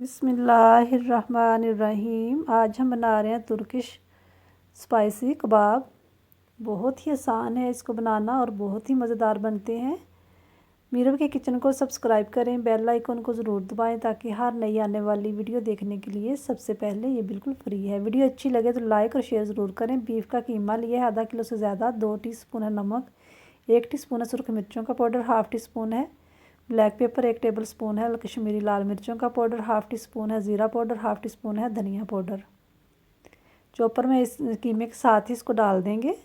बिस्मिल्लाहिर्रहमानिर्रहीम। आज हम बना रहे हैं तुर्किश स्पाइसी कबाब। बहुत ही आसान है इसको बनाना और बहुत ही मज़ेदार बनते हैं। मीरब के किचन को सब्सक्राइब करें, बेल आइकन को ज़रूर दबाएं ताकि हर नई आने वाली वीडियो देखने के लिए सबसे पहले ये बिल्कुल फ्री है। वीडियो अच्छी लगे तो लाइक और शेयर ज़रूर करें। बीफ का कीमा लिया है आधा किलो से ज़्यादा। 2 टीस्पून है नमक, 1 टीस्पून है सुरख मिर्चों का पाउडर, हाफ़ टी स्पून है ब्लैक पेपर, 1 टेबल स्पून है कश्मीरी लाल मिर्चों का पाउडर, हाफ़ टी स्पून है ज़ीरा पाउडर, हाफ़ टी स्पून है धनिया पाउडर। चॉपर में इस कीमे के साथ ही इसको डाल देंगे।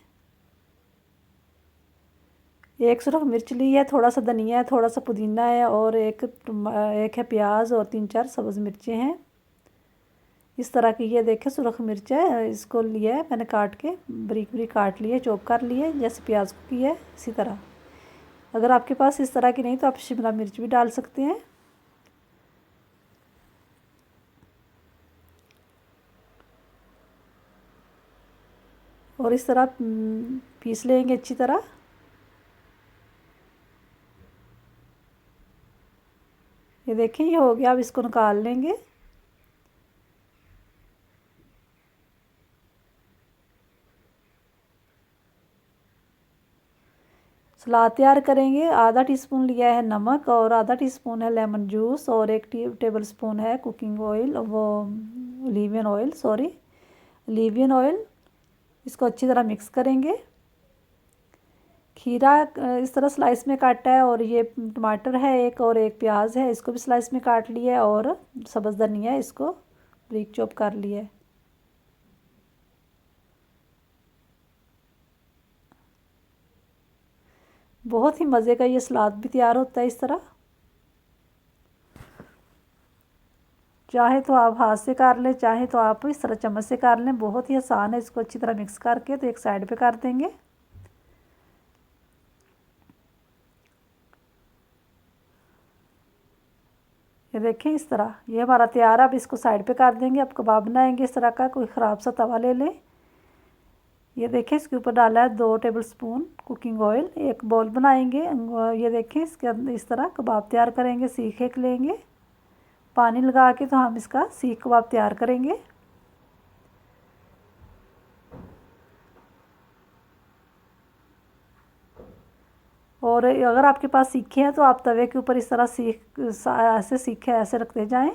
1 सुरख मिर्च ली है, थोड़ा सा धनिया है, थोड़ा सा पुदीना है और एक है प्याज और 3-4 सब्ज़ मिर्चें हैं। इस तरह की ये देखें सुरख मिर्च है, इसको लिया है मैंने काट के, बारीक बारीक काट लिए, चॉप कर लिए जैसे प्याज को किया है इसी तरह। अगर आपके पास इस तरह की नहीं तो आप शिमला मिर्च भी डाल सकते हैं। और इस तरह पीस लेंगे अच्छी तरह। ये देखें ये हो गया, अब इसको निकाल लेंगे। सलाद तैयार करेंगे। आधा टीस्पून लिया है नमक और आधा टीस्पून है लेमन जूस और 1 टेबल स्पून है कुकिंग ऑयल, वो ओलिवियन ऑयल, सॉरी ओलिवियन ऑयल। इसको अच्छी तरह मिक्स करेंगे। खीरा इस तरह स्लाइस में काटा है और ये टमाटर है एक और एक प्याज है, इसको भी स्लाइस में काट लिया है और सब्ज़ धनिया है, इसको ब्रीक चॉप कर लिया है। बहुत ही मज़े का ये सलाद भी तैयार होता है इस तरह। चाहे तो आप हाथ से कर लें, चाहे तो आप इस तरह चम्मच से कर लें, बहुत ही आसान है। इसको अच्छी तरह मिक्स करके तो एक साइड पे कर देंगे। ये देखें इस तरह ये हमारा तैयार है। अब इसको साइड पे कर देंगे। अब कबाब बनाएंगे इस तरह का। कोई ख़राब सा तवा ले लें। ये देखें इसके ऊपर डाला है 2 टेबल स्पून कुकिंग ऑयल। एक बॉल बनाएंगे। ये देखें इसके अंदर इस तरह कबाब तैयार करेंगे। सीख एक लेंगे पानी लगा के, तो हम इसका सीख कबाब तैयार करेंगे। और अगर आपके पास सीखे हैं तो आप तवे के ऊपर इस तरह ऐसे सीखे ऐसे रखते जाएं।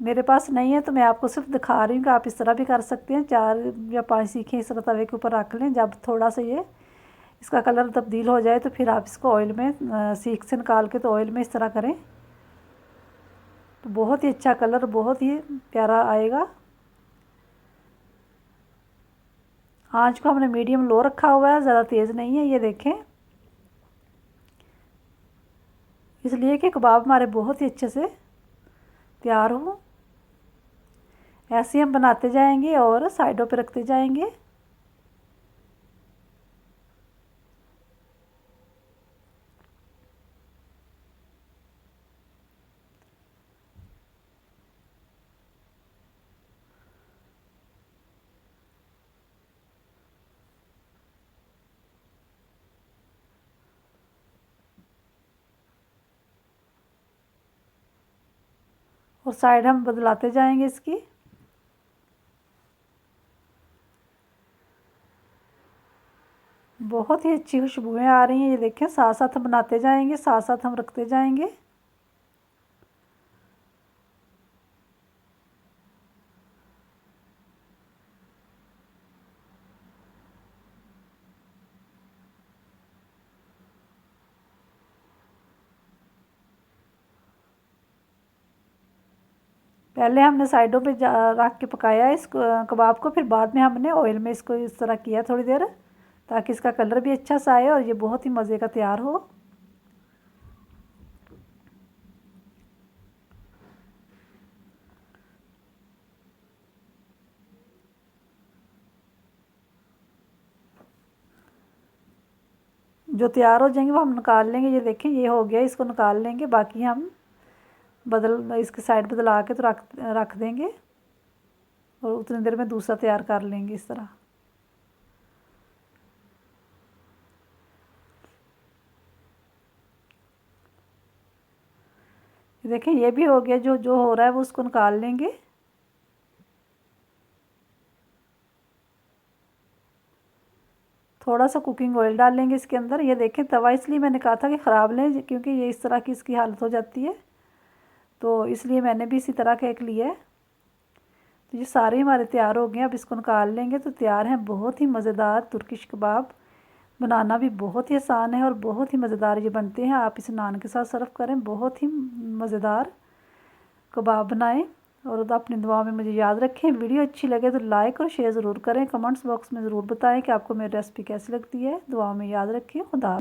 मेरे पास नहीं है तो मैं आपको सिर्फ दिखा रही हूँ कि आप इस तरह भी कर सकते हैं। 4 या 5 सीखें इस तरह तवे के ऊपर रख लें। जब थोड़ा सा ये इसका कलर तब्दील हो जाए तो फिर आप इसको ऑयल में सीख से निकाल के तो ऑयल में इस तरह करें तो बहुत ही अच्छा कलर, बहुत ही प्यारा आएगा। आंच को हमने मीडियम लो रखा हुआ है, ज़्यादा तेज़ नहीं है। ये देखें, इसलिए कि कबाब हमारे बहुत ही अच्छे से तैयार हो। ऐसे हम बनाते जाएंगे और साइडों पे रखते जाएंगे। और साइड हम बदलाते जाएंगे इसकी। बहुत ही अच्छी खुशबुएं आ रही हैं। ये देखें, साथ साथ हम बनाते जाएंगे, साथ साथ हम रखते जाएंगे। पहले हमने साइडों पे रख के पकाया इस कबाब को, फिर बाद में हमने ऑयल में इसको इस तरह किया थोड़ी देर, ताकि इसका कलर भी अच्छा सा आए और ये बहुत ही मज़े का तैयार हो। जो तैयार हो जाएंगे वो हम निकाल लेंगे। ये देखें ये हो गया, इसको निकाल लेंगे। बाकी हम इसके साइड बदला के तो रख देंगे और उतनी देर में दूसरा तैयार कर लेंगे इस तरह। देखें ये भी हो गया, जो जो हो रहा है वो उसको निकाल लेंगे। थोड़ा सा कुकिंग ऑयल डाल लेंगे इसके अंदर। ये देखें तवा इसलिए मैंने कहा था कि ख़राब लें, क्योंकि ये इस तरह की इसकी हालत हो जाती है, तो इसलिए मैंने भी इसी तरह का एक लिया है। तो ये सारे हमारे तैयार हो गए हैं, अब इसको निकाल लेंगे तो तैयार हैं बहुत ही मज़ेदार तुर्किश कबाब। बनाना भी बहुत ही आसान है और बहुत ही मज़ेदार ये बनते हैं। आप इसे नान के साथ सर्व करें, बहुत ही मज़ेदार कबाब बनाएं। और अपनी दुआ में मुझे याद रखें। वीडियो अच्छी लगे तो लाइक और शेयर ज़रूर करें। कमेंट्स बॉक्स में ज़रूर बताएं कि आपको मेरी रेसिपी कैसी लगती है। दुआ में याद रखें। खुदा।